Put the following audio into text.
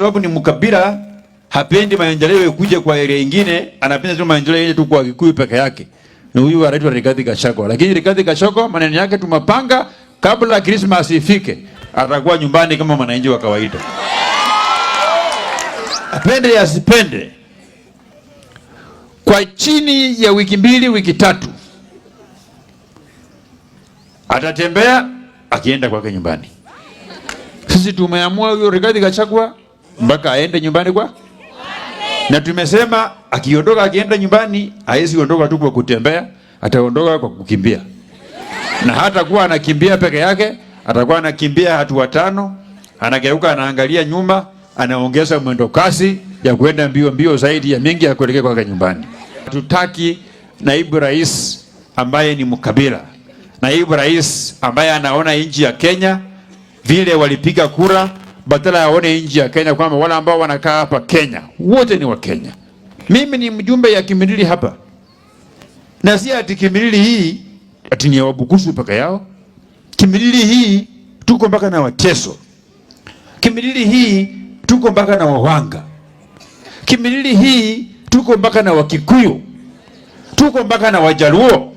Sababu ni mkabila, hapendi maendeleo yakuje kwa area nyingine, anapenda tu maendeleo yeye tu kwa Kikuyu peke yake. Na huyu anaitwa Rigathi Gachagua. Lakini Rigathi Gachagua maneno yake tumapanga kabla Christmas ifike, atakuwa nyumbani kama mwananchi wa kawaida. Apende ya asipende, kwa chini ya wiki mbili, wiki tatu, atatembea akienda kwake nyumbani. Sisi tumeamua huyo Rigathi Gachagua mpaka aende nyumbani kwa. Na tumesema akiondoka akienda nyumbani, haezi ondoka tu kwa kutembea, ataondoka kwa kukimbia. Na hata kuwa anakimbia peke yake, atakuwa anakimbia hatua 5, anageuka anaangalia nyuma, anaongeza mwendo kasi ya kwenda mbio zaidi ya mingi ya kuelekea kwa nyumbani. Tutaki naibu rais ambaye ni mkabila. Naibu rais ambaye anaona nchi ya Kenya vile walipiga kura, badala yaone nchi ya Kenya kwamba wale ambao wanakaa hapa Kenya wote ni wa Kenya. Mimi ni mjumbe ya Kimilili hapa. Na si ati Kimilili hii ati ni Wabukusu peke yao. Kimilili hii tuko mpaka na Wateso. Kimilili hii tuko mpaka na Wawanga. Kimilili hii tuko mpaka na Wakikuyu. Tuko mpaka na Wajaluo.